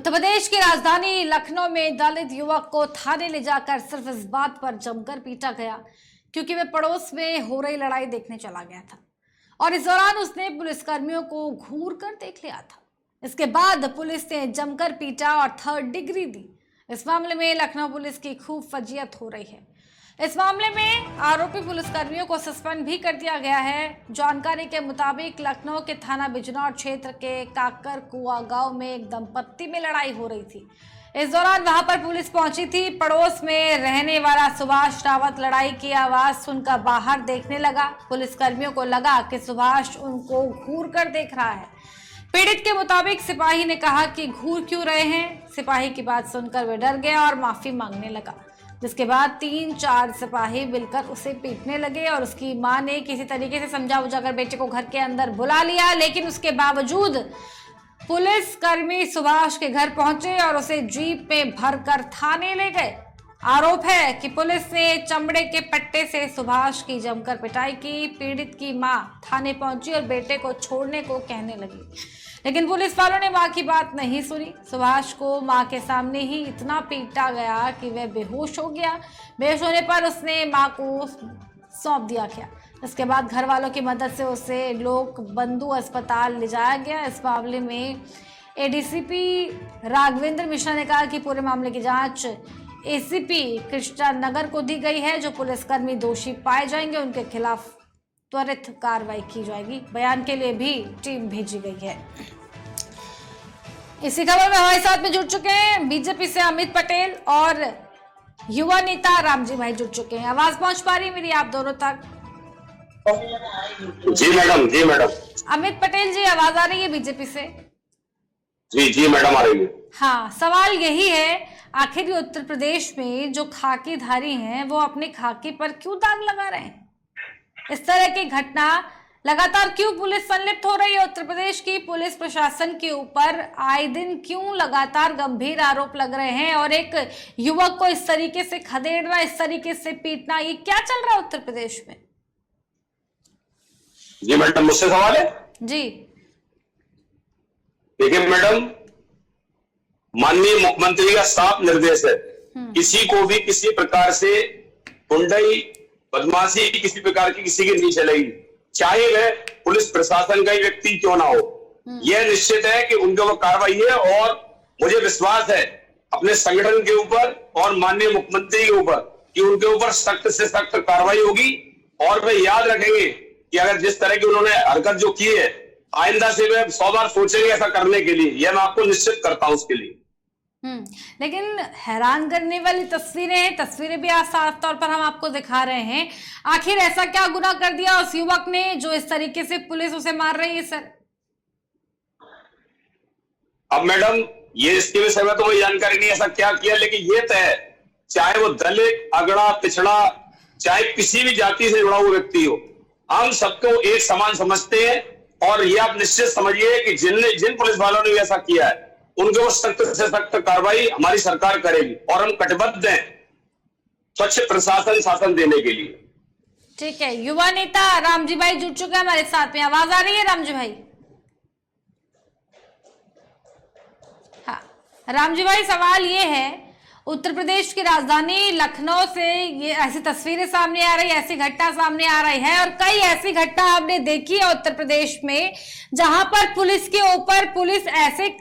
उत्तर प्रदेश की राजधानी लखनऊ में दलित युवक को थाने ले जाकर सिर्फ इस बात पर जमकर पीटा गया क्योंकि वह पड़ोस में हो रही लड़ाई देखने चला गया था और इस दौरान उसने पुलिसकर्मियों को घूर कर देख लिया था। इसके बाद पुलिस ने जमकर पीटा और 3rd डिग्री दी। इस मामले में लखनऊ पुलिस की खूब फजीयत हो रही है। इस मामले में आरोपी पुलिसकर्मियों को सस्पेंड भी कर दिया गया है। जानकारी के मुताबिक लखनऊ के थाना बिजनौर क्षेत्र के काकर कुआ गांव में एक दंपत्ति में लड़ाई हो रही थी। इस दौरान वहां पर पुलिस पहुंची थी। पड़ोस में रहने वाला सुभाष रावत लड़ाई की आवाज सुनकर बाहर देखने लगा। पुलिसकर्मियों को लगा कि सुभाष उनको घूर कर देख रहा है। पीड़ित के मुताबिक सिपाही ने कहा कि घूर क्यों रहे हैं। सिपाही की बात सुनकर वे डर गया और माफी मांगने लगा, जिसके बाद 3-4 सिपाही मिलकर उसे पीटने लगे और उसकी मां ने किसी तरीके से समझा बुझाकर बेटे को घर के अंदर बुला लिया, लेकिन उसके बावजूद पुलिसकर्मी सुभाष के घर पहुंचे और उसे जीप में भरकर थाने ले गए। आरोप है कि पुलिस ने चमड़े के पट्टे से सुभाष की जमकर पिटाई की। पीड़ित की मां थाने पहुंची और बेटे को छोड़ने को कहने लगी, लेकिन पुलिस वालों ने मां की बात नहीं सुनी। सुभाष को मां के सामने ही इतना पीटा गया कि वह बेहोश हो गया। बेहोश होने पर उसने मां को सौंप दिया गया। इसके बाद घर वालों की मदद से उसे लोक बंधु अस्पताल ले जाया गया। इस मामले में एडीसीपी राघवेंद्र मिश्रा ने कहा कि पूरे मामले की जांच एसीपी कृष्णा नगर को दी गई है। जो पुलिसकर्मी दोषी पाए जाएंगे उनके खिलाफ त्वरित कार्रवाई की जाएगी। बयान के लिए भी टीम भेजी गई है। इसी खबर में हमारे साथ में जुड़ चुके हैं बीजेपी से अमित पटेल और युवा नेता रामजी भाई जुड़ चुके हैं। आवाज पहुंच पा रही है मेरी आप दोनों तक? जी मैडम, जी मैडम। अमित पटेल जी, आवाज आ रही है बीजेपी से? जी जी मैडम, आ रही है। हाँ, सवाल यही है, आखिर उत्तर प्रदेश में जो खाकीधारी हैं वो अपने खाकी पर क्यों दाग लगा रहे हैं? इस तरह की घटना लगातार क्यों पुलिस संलिप्त हो रही है? उत्तर प्रदेश की पुलिस प्रशासन के ऊपर आए दिन क्यों लगातार गंभीर आरोप लग रहे हैं और एक युवक को इस तरीके से खदेड़ना, इस तरीके से पीटना, ये क्या चल रहा है उत्तर प्रदेश में? जी मैडम, मुझसे सवाल है? जी देखिए मैडम, माननीय मुख्यमंत्री का साफ निर्देश है, किसी को भी किसी प्रकार से गुंडाई बदमाशी किसी प्रकार की किसी की नहीं चलेगी, चाहे वह पुलिस प्रशासन का ही व्यक्ति क्यों ना हो। यह निश्चित है कि उनके ऊपर कार्रवाई है और मुझे विश्वास है अपने संगठन के ऊपर और माननीय मुख्यमंत्री के ऊपर कि उनके ऊपर सख्त से सख्त कार्रवाई होगी। और वे याद रखेंगे कि अगर जिस तरह की उन्होंने हरकत जो की है, आइंदा से वे 100 बार सोचेंगे ऐसा करने के लिए। यह मैं आपको निश्चित करता हूं उसके लिए। लेकिन हैरान करने वाली तस्वीरें भी आज साफ तौर पर हम आपको दिखा रहे हैं। आखिर ऐसा क्या गुनाह कर दिया उस युवक ने जो इस तरीके से पुलिस उसे मार रही है? सर, अब मैडम ये इसके विषय में तो कोई जानकारी नहीं ऐसा क्या किया, लेकिन ये तय है चाहे वो दलित, अगड़ा, पिछड़ा, चाहे किसी भी जाति से जुड़ा हुआ व्यक्ति हो, हम सबको एक समान समझते हैं। और ये आप निश्चित समझिए कि जिन पुलिस वालों ने ऐसा किया है उनके ऊपर सख्त से सख्त कार्रवाई हमारी सरकार करेगी और हम कटिबद्ध हैं स्वच्छ प्रशासन शासन देने के लिए। ठीक है, युवा नेता रामजी भाई जुड़ चुके हैं हमारे साथ में। आवाज आ रही है रामजी भाई? हाँ रामजी भाई, सवाल ये है, उत्तर प्रदेश की राजधानी लखनऊ से ये ऐसी तस्वीरें सामने आ रही है, ऐसी घटना सामने आ रही है और कई ऐसी घटना हमने देखी है उत्तर प्रदेश में जहां पर पुलिस के ऊपर पुलिस ऐसे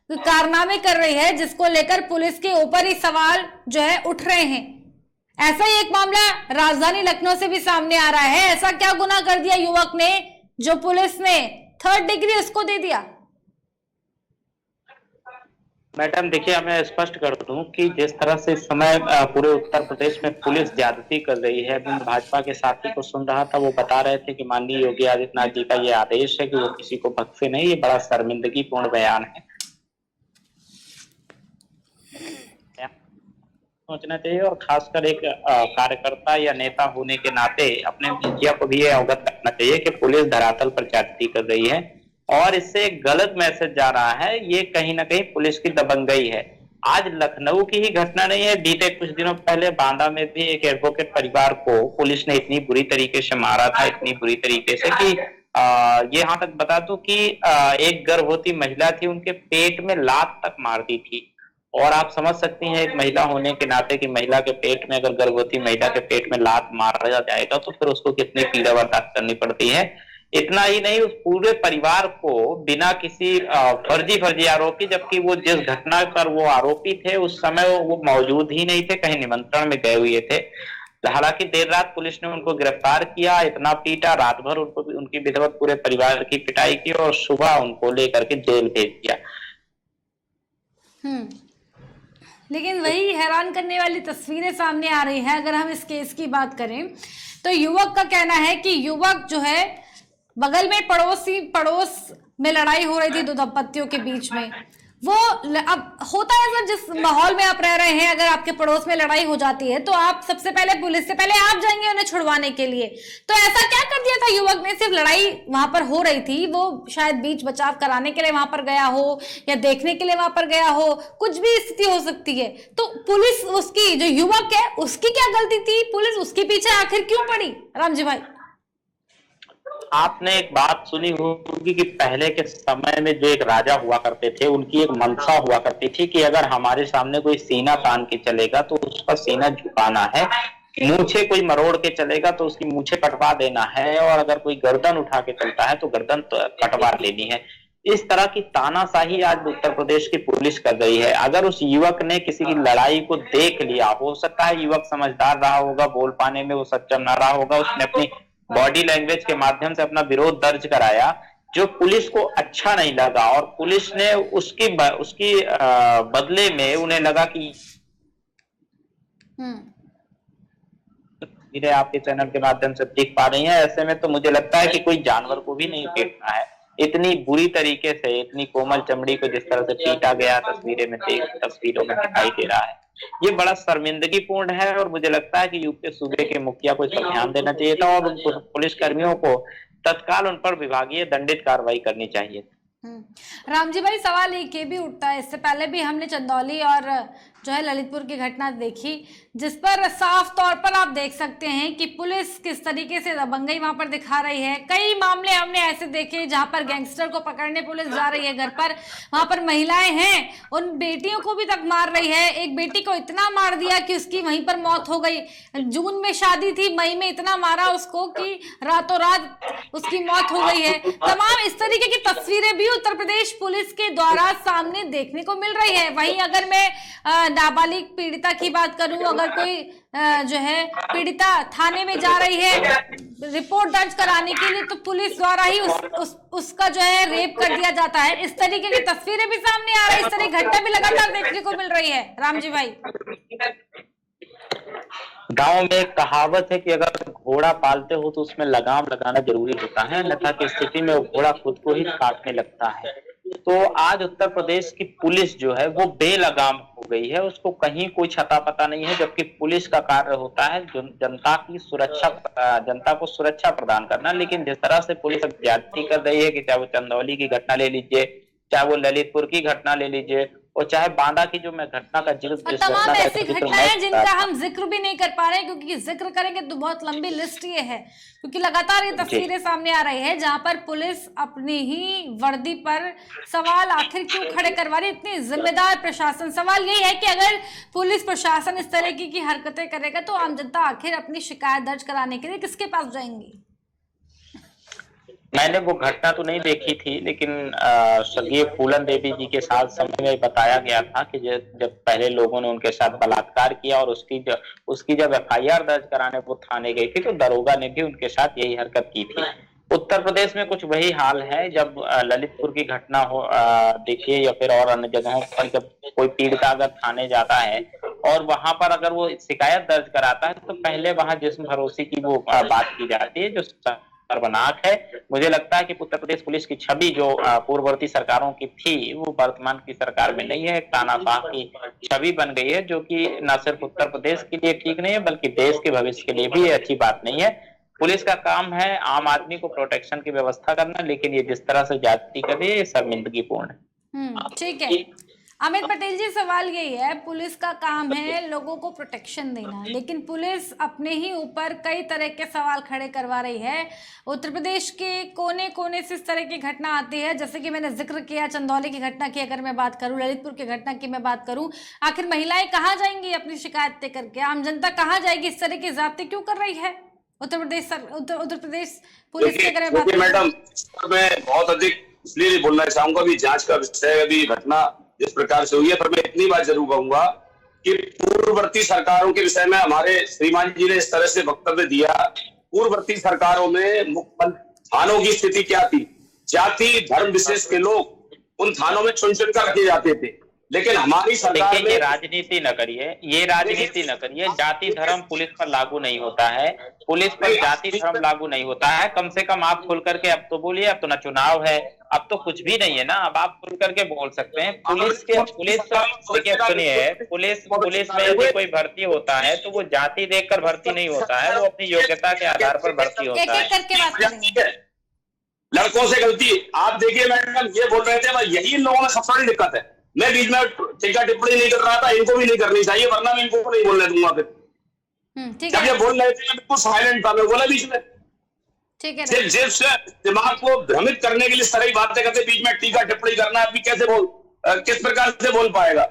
कारनामे कर रही है जिसको लेकर पुलिस के ऊपर ही सवाल जो है उठ रहे हैं। ऐसा ही एक मामला राजधानी लखनऊ से भी सामने आ रहा है। ऐसा क्या गुनाह कर दिया युवक ने जो पुलिस ने 3rd डिग्री उसको दे दिया? मैडम देखिए, मैं स्पष्ट कर दूं कि जिस तरह से इस समय पूरे उत्तर प्रदेश में पुलिस ज्यादती कर रही है, मैं भाजपा के साथी को सुन रहा था, वो बता रहे थे कि माननीय योगी आदित्यनाथ जी का ये आदेश है कि वो किसी को बख्शे नहीं। ये बड़ा शर्मिंदगीपूर्ण बयान है। सोचना चाहिए और खासकर एक कार्यकर्ता या नेता होने के नाते अपने मीडिया को भी ये अवगत करना चाहिए कि पुलिस धरातल पर ज्यादती कर रही है और इससे एक गलत मैसेज जा रहा है। ये कहीं ना कहीं पुलिस की दबंगई है। आज लखनऊ की ही घटना नहीं है, बीते कुछ दिनों पहले बांदा में भी एक एडवोकेट परिवार को पुलिस ने इतनी बुरी तरीके से मारा था, इतनी बुरी तरीके से कि ये यहाँ तक बता दूं कि एक गर्भवती महिला थी, उनके पेट में लात तक मार दी थी। और आप समझ सकती हैं एक महिला होने के नाते कि महिला के पेट में, अगर गर्भवती महिला के पेट में लात मारा जाएगा तो फिर उसको कितनी पीड़ा बर्दाश्त करनी पड़ती है। इतना ही नहीं, उस पूरे परिवार को बिना किसी फर्जी आरोपी, जबकि वो जिस घटना पर वो आरोपी थे उस समय वो मौजूद ही नहीं थे, कहीं निमंत्रण में गए हुए थे। हालांकि देर रात पुलिस ने उनको गिरफ्तार किया, इतना पीटा, रात भर उनको, उनकी विधिवत पूरे परिवार की पिटाई की और सुबह उनको लेकर के जेल भेज दिया। लेकिन वही हैरान करने वाली तस्वीरें सामने आ रही है। अगर हम इस केस की बात करें तो युवक का कहना है कि युवक जो है, बगल में पड़ोस में लड़ाई हो रही थी दो दंपतियों के बीच में, वो अब होता है सर, जिस माहौल में आप रह रहे हैं, अगर आपके पड़ोस में लड़ाई हो जाती है तो आप सबसे पहले, पुलिस से पहले आप जाएंगे उन्हें छुड़वाने के लिए। तो ऐसा क्या कर दिया था युवक ने? सिर्फ लड़ाई वहां पर हो रही थी, वो शायद बीच बचाव कराने के लिए वहां पर गया हो या देखने के लिए वहां पर गया हो, कुछ भी स्थिति हो सकती है। तो पुलिस, उसकी जो युवक है उसकी क्या गलती थी? पुलिस उसके पीछे आखिर क्यों पड़ी? राम जी भाई, आपने एक बात सुनी होगी कि पहले के समय में जो एक राजा हुआ करते थे, उनकी एक मंशा हुआ करती थी कि अगर हमारे सामने कोई सीना तान के चलेगा तो उसका सीना झुकाना है, मूछे कोई मरोड़ के चलेगा तो उसकी मूछे कटवा देना है, और अगर कोई गर्दन उठा के चलता है तो गर्दन कटवा लेनी है। इस तरह की तानाशाही आज उत्तर प्रदेश की पुलिस कर रही है। अगर उस युवक ने किसी की लड़ाई को देख लिया, हो सकता है युवक समझदार रहा होगा, बोल पाने में वो सक्षम ना रहा होगा, उसने अपनी बॉडी लैंग्वेज के माध्यम से अपना विरोध दर्ज कराया, जो पुलिस को अच्छा नहीं लगा, और पुलिस ने उसकी बदले में उन्हें लगा कि तस्वीरें आपके चैनल के माध्यम से देख पा रही हैं, ऐसे में तो मुझे लगता है कि कोई जानवर को भी नहीं पीटना है। इतनी बुरी तरीके से, इतनी कोमल चमड़ी को जिस तरह से पीटा गया, तस्वीरों में दिखाई दे रहा है, ये बड़ा शर्मिंदगी पूर्ण है। और मुझे लगता है कि यूपी सूबे के मुखिया को इस पर ध्यान देना चाहिए था और उन पुलिस कर्मियों को तत्काल उन पर विभागीय दंडित कार्रवाई करनी चाहिए। राम जी भाई, सवाल एक ये भी उठता है, इससे पहले भी हमने चंदौली और जो है ललितपुर की घटना देखी, जिस पर साफ तौर पर आप देख सकते हैं कि पुलिस किस तरीके से दबंगई वहां पर दिखा रही है। कई मामले हमने ऐसे देखे जहां पर गैंगस्टर को पकड़ने पुलिस जा रही है घर पर, वहां पर महिलाएं हैं, उन बेटियों को भी तक मार रही है। एक बेटी को इतना मार दिया कि उसकी वहीं पर मौत हो गई। जून में शादी थी, मई में इतना मारा उसको कि रातों रात उसकी मौत हो गई है। तमाम इस तरीके की तस्वीरें भी उत्तर प्रदेश पुलिस के द्वारा सामने देखने को मिल रही है। वहीं अगर मैं नाबालिग पीड़िता की बात करूं, अगर कोई जो है पीड़िता थाने में जा रही है रिपोर्ट दर्ज कराने के लिए, तो पुलिस द्वारा ही उसका जो है रेप कर दिया जाता है। इस तरीके की तस्वीरें भी सामने आ रही है, इस तरह की घटना भी लगातार देखने को मिल रही है। राम जी भाई, गांव में एक कहावत है कि अगर घोड़ा पालते हो तो उसमें लगाम लगाना जरूरी होता है, अन्यथा की स्थिति में वो घोड़ा खुद को ही काटने लगता है। तो आज उत्तर प्रदेश की पुलिस जो है वो बेलगाम हो गई है, उसको कहीं कोई छता पता नहीं है, जबकि पुलिस का कार्य होता है जनता की सुरक्षा, जनता को सुरक्षा प्रदान करना। लेकिन जिस तरह से पुलिस अब ज्यादती कर रही है, कि चाहे वो चंदौली की घटना ले लीजिए, चाहे वो ललितपुर की घटना ले लीजिए, और चाहे बांदा की जो मैं घटना का जिक्र, तमाम ऐसी घटनाएं जिनका हम जिक्र भी नहीं कर पा रहे हैं, क्योंकि जिक्र करेंगे तो बहुत लंबी लिस्ट ये है, क्योंकि लगातार ये तस्वीरें सामने आ रही है जहां पर पुलिस अपनी ही वर्दी पर सवाल आखिर क्यों खड़े करवा रही है। इतनी जिम्मेदार प्रशासन, सवाल यही है कि अगर पुलिस प्रशासन इस तरह की हरकतें करेगा तो आम जनता आखिर अपनी शिकायत दर्ज कराने के लिए किसके पास जाएंगी? मैंने वो घटना तो नहीं देखी थी, लेकिन स्वर्गीय फूलन देवी जी के साथ समय में बताया गया था कि जब पहले लोगों ने उनके साथ बलात्कार किया और उसकी जब FIR दर्ज कराने वो थाने गई थी, तो दरोगा ने भी उनके साथ यही हरकत की थी। उत्तर प्रदेश में कुछ वही हाल है। जब ललितपुर की घटना हो देखिए, या फिर और अन्य जगहों पर, जब कोई पीड़िता अगर थाने जाता है और वहां पर अगर वो शिकायत दर्ज कराता है, तो पहले वहां जिस्म भरोसे की वो बात की जाती है, जो सर्वनाक है। मुझे लगता है कि उत्तर प्रदेश पुलिस की छवि जो पूर्ववर्ती सरकारों की थी, वो वर्तमान की सरकार में नहीं है। एक तानाशाह की छवि बन गई है, जो कि न सिर्फ उत्तर प्रदेश के लिए ठीक नहीं है, बल्कि देश के भविष्य के लिए भी अच्छी बात नहीं है। पुलिस का काम है आम आदमी को प्रोटेक्शन की व्यवस्था करना, लेकिन ये जिस तरह से ज्यादती कर रही है, ये शर्मिंदगीपूर्ण है। ठीक है, अमित पटेल जी, सवाल यही है, पुलिस का काम है लोगों को प्रोटेक्शन देना, लेकिन पुलिस अपने ही ऊपर कई तरह के सवाल खड़े करवा रही है। उत्तर प्रदेश के कोने कोने से इस तरह की घटना आती है, जैसे कि मैंने जिक्र किया चंदौली की घटना की, अगर मैं बात करूं ललितपुर की घटना की मैं बात करूं, आखिर महिलाएं कहाँ जाएंगी अपनी शिकायतें करके, आम जनता कहाँ जाएगी? इस तरह की ज्यादती क्यों कर रही है उत्तर प्रदेश पुलिस की? अगर बात मैडम, मैं बहुत अधिक इसलिए नहीं बोलना चाहूंगा, अभी जांच का विषय, अभी घटना जिस प्रकार से हुई है, पर मैं इतनी बात जरूर कहूंगा कि पूर्ववर्ती सरकारों के विषय में हमारे श्रीमान जी ने इस तरह से वक्तव्य दिया। पूर्ववर्ती सरकारों में थानों की स्थिति क्या थी? जाति धर्म विशेष के लोग उन थानों में चुन चुन कर रखे जाते थे, लेकिन हमारी सरकार में ये राजनीति न करिए, जाति धर्म पुलिस पर लागू नहीं होता है, पुलिस पर जाति धर्म लागू नहीं होता है। कम से कम आप खुल करके अब तो बोलिए, अब तो ना चुनाव है, अब तो कुछ भी नहीं है ना, अब आप खुल करके बोल सकते हैं। पुलिस सुनिए, पुलिस में यदि कोई भर्ती होता है तो वो जाति देखकर भर्ती नहीं होता है, वो अपनी योग्यता के आधार पर भर्ती होता है। लड़कों से गलती, आप देखिए मैडम, ये बोल रहे थे, यही इन लोगों में सबसे बड़ी दिक्कत है। मैं बीच में टीका टिप्पणी नहीं कर रहा था, इनको भी नहीं करनी चाहिए, वरना मैं इनको नहीं बोलने दूंगा। फिर जब ये बोल रहे थे मैं बिल्कुल साइलेंट था, मैं बोला बीच में, ठीक है, सिर्फ दिमाग को भ्रमित करने के लिए सारी बातें करते, बीच में टीका टिप्पणी करना अभी किस प्रकार से बोल पाएगा?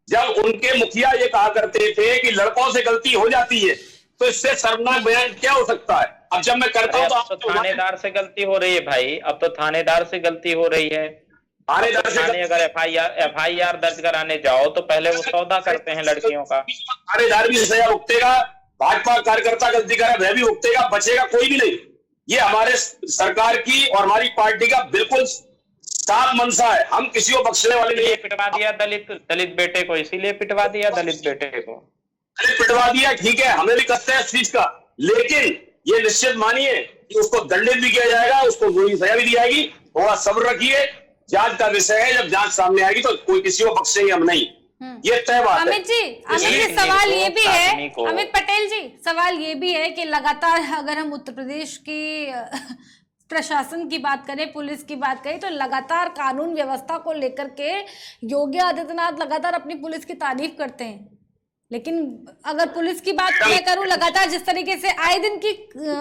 जब उनके मुखिया ये कहा करते थे कि लड़कों से गलती हो जाती है, तो इससे शर्मनाक बयान क्या हो सकता है? अब जब मैं करता हूँ तो थानेदार से गलती हो रही है भाई, अब तो थानेदार से गलती हो रही है। थाने अगर एफआईआर दर्ज कराने जाओ तो पहले वो सौदा करते हैं लड़कियों का। थानेदार भी सजा भुगतेगा, भाजपा कार्यकर्ता गलती करे वह भी भुगतेगा, बचेगा कोई भी नहीं। ये हमारे सरकार की और हमारी पार्टी का बिल्कुल साफ मंशा है, हम किसी को बख्शने वाले नहीं। पिटवा दिया दलित बेटे को, इसीलिए पिटवा दिया दलित बेटे को, पिटवा दिया, ठीक है, हमें भी कष्ट है इस चीज का, लेकिन ये निश्चित मानिए कि उसको दंडित भी किया जाएगा, उसको बुरी सजा भी दी जाएगी। थोड़ा सब्र रखिए, जांच का विषय है, जब जांच सामने आएगी तो कोई किसी को बख्शेंगे हम नहीं, ये तय बात है। अमित जी, सवाल ये भी है, अमित पटेल जी, सवाल ये भी है कि लगातार अगर हम उत्तर प्रदेश की प्रशासन की बात करें, पुलिस की बात करें, तो लगातार कानून व्यवस्था को लेकर के योगी आदित्यनाथ लगातार अपनी पुलिस की तारीफ करते हैं, लेकिन अगर पुलिस की बात मैं करूं, लगातार जिस तरीके से आए दिन की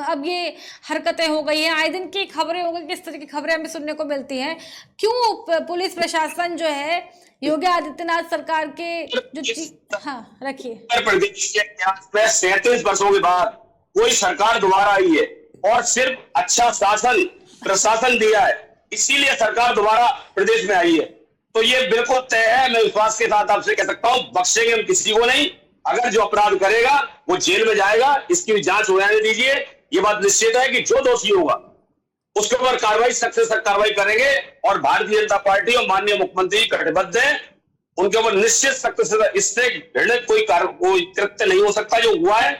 अब ये हरकतें हो गई हैं, आए दिन की खबरें हो गई, किस तरह की खबरें हमें सुनने को मिलती हैं, क्यों पुलिस प्रशासन जो है योगी आदित्यनाथ सरकार के जो हाँ रखिए, उत्तर प्रदेश के इतिहास में 37 वर्षों के बाद कोई सरकार दोबारा आई है और सिर्फ अच्छा शासन प्रशासन दिया है, इसीलिए सरकार दोबारा प्रदेश में आई है। तो ये बिल्कुल तय है, मैं विश्वास के साथ आपसे कह सकता हूं, बख्शेंगे हम किसी को नहीं। अगर जो अपराध करेगा वो जेल में जाएगा, इसकी भी जांच हो जाने दीजिए। ये बात निश्चित है कि जो दोषी होगा उसके ऊपर कार्रवाई, सख्त से सख्त कार्रवाई करेंगे, और भारतीय जनता पार्टी और माननीय मुख्यमंत्री कटिबद्ध है, उनके ऊपर निश्चित सख्त से, इससे घृणित कोई कृत्य नहीं हो सकता जो हुआ है।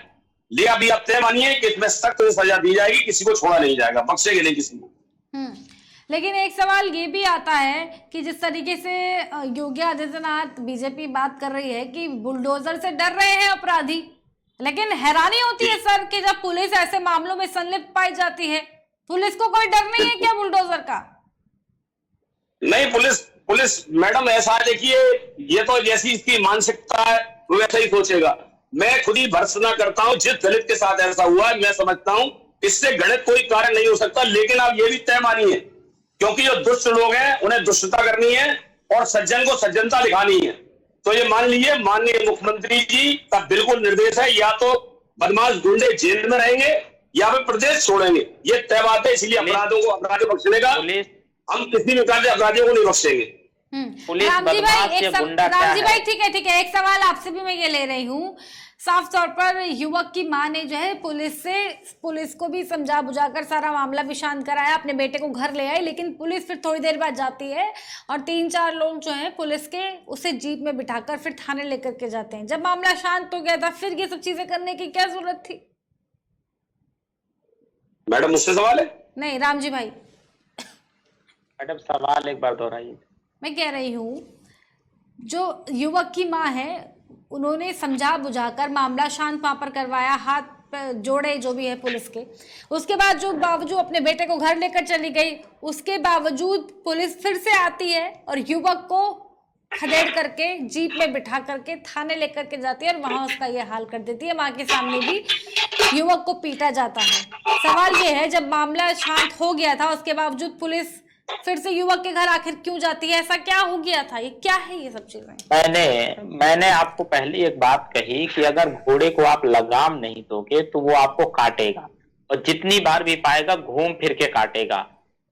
ले अभी आप तय मानिए कि इसमें सख्त सजा दी जाएगी, किसी को छोड़ा नहीं जाएगा, बख्शेंगे नहीं किसी को। लेकिन एक सवाल ये भी आता है कि जिस तरीके से योगी आदित्यनाथ बीजेपी बात कर रही है कि बुलडोजर से डर रहे हैं अपराधी, लेकिन हैरानी होती है सर कि जब पुलिस ऐसे मामलों में संलिप्त पाई जाती है, पुलिस को कोई डर नहीं है क्या बुलडोजर का? नहीं, पुलिस मैडम ऐसा देखिए, ये तो जैसी इसकी मानसिकता है वो वैसा ही सोचेगा। मैं खुद ही भर्त्सना करता हूं, जिस दलित के साथ ऐसा हुआ है मैं समझता हूं इससे गणित कोई कारण नहीं हो सकता। लेकिन आप ये भी तय मानिए, क्योंकि जो दुष्ट लोग हैं उन्हें दुष्टता करनी है और सज्जन को सज्जनता दिखानी है। तो ये मान लीजिए माननीय मुख्यमंत्री जी का बिल्कुल निर्देश है, या तो बदमाश गुंडे जेल में रहेंगे या फिर प्रदेश छोड़ेंगे, ये तय बात है। इसलिए अपराधों को अपराधी बख्शने का हम किसी भी प्रकार के अपराधियों को नहीं बख्शेंगे। रामजी भाई ठीक है, एक सवाल आपसे भी मैं ये ले रही हूँ, साफ तौर पर युवक की मां ने जो है पुलिस को भी समझा बुझाकर सारा मामला भी शांत कराया, अपने बेटे को घर ले आई, लेकिन पुलिस फिर थोड़ी देर बाद जाती है और 3-4 लोग जो हैं पुलिस के उसे जीप में बिठाकर फिर थाने लेकर के जाते हैं। जब मामला शांत हो गया था, फिर ये सब चीजें करने की क्या जरूरत थी? मैडम मुझसे सवाल है? नहीं रामजी भाई, मैडम सवाल एक बार दोहराइए। मैं कह रही हूँ जो युवक की माँ है उन्होंने समझा बुझाकर मामला शांत वहां पर करवाया, हाथ जोड़े जो भी है पुलिस के, उसके बाद जो बावजूद अपने बेटे को घर लेकर चली गई, उसके बावजूद पुलिस फिर से आती है और युवक को खदेड़ करके जीप में बिठा करके थाने लेकर के जाती है और वहां उसका ये हाल कर देती है। मां के सामने भी युवक को पीटा जाता है। सवाल ये है, जब मामला शांत हो गया था उसके बावजूद पुलिस फिर से युवक के घर आखिर क्यों जाती है? ऐसा क्या हो गया था? ये क्या है ये सब चीजें? मैंने आपको पहले एक बात कही कि अगर घोड़े को आप लगाम नहीं दोगे तो वो आपको काटेगा, और जितनी बार भी पाएगा घूम फिर के काटेगा।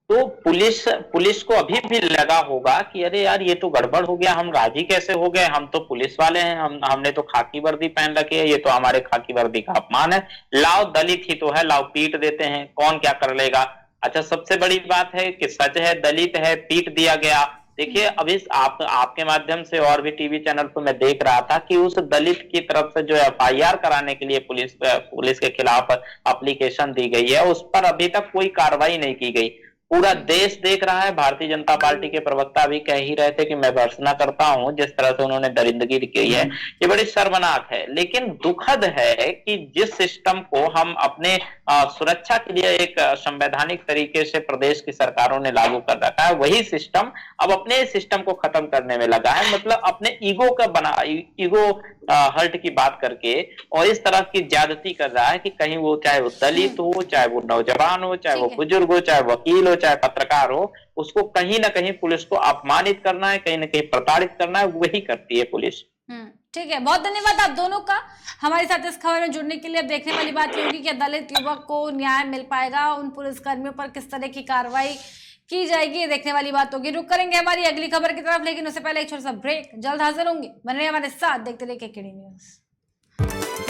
तो पुलिस को अभी भी लगा होगा कि अरे यार ये तो गड़बड़ हो गया, हम राजी कैसे हो गए, हम तो पुलिस वाले हैं, हमने तो खाकी वर्दी पहन रखी है, ये तो हमारे खाकी वर्दी का अपमान है, लाओ दलित ही तो है, लाओ पीट देते हैं, कौन क्या कर लेगा। अच्छा, सबसे बड़ी बात है कि सच है, दलित है, पीट दिया गया। देखिए अभी आपके माध्यम से और भी टीवी चैनल पर मैं देख रहा था कि उस दलित की तरफ से जो एफआईआर कराने के लिए पुलिस के खिलाफ एप्लीकेशन दी गई है, उस पर अभी तक कोई कार्रवाई नहीं की गई। पूरा देश देख रहा है। भारतीय जनता पार्टी के प्रवक्ता भी कह ही रहे थे कि मैं भर्त्सना करता हूं, जिस तरह से उन्होंने दरिंदगी की है, ये बड़ी शर्मनाक है। लेकिन दुखद है कि जिस सिस्टम को हम अपने सुरक्षा के लिए एक संवैधानिक तरीके से प्रदेश की सरकारों ने लागू कर रखा है, वही सिस्टम अब अपने सिस्टम को खत्म करने में लगा है। मतलब अपने ईगो हर्ट की बात करके और इस तरह की ज्यादती कर रहा है कि कहीं वो चाहे वो दलित हो, चाहे वो नौजवान हो, चाहे वो बुजुर्ग हो, चाहे वकील हो, चाहे पत्रकार हो, उसको कहीं ना कहीं पुलिस को अपमानित करना है, कहीं ना कहीं प्रताड़ित करना है, वही करती है पुलिस। ठीक है, बहुत धन्यवाद आप दोनों का हमारे साथ इस खबर में जुड़ने के लिए। अब देखने वाली बात ये होगी कि दलित युवक को न्याय मिल पाएगा, उन पुलिसकर्मियों पर किस तरह की कार्रवाई की जाएगी, ये देखने वाली बात होगी। रुक करेंगे हमारी अगली खबर की तरफ, लेकिन उससे पहले एक छोटा सा ब्रेक। जल्द हाजिर होंगे, बने रहिए हमारे साथ, देखते रहिए केकेडी न्यूज़।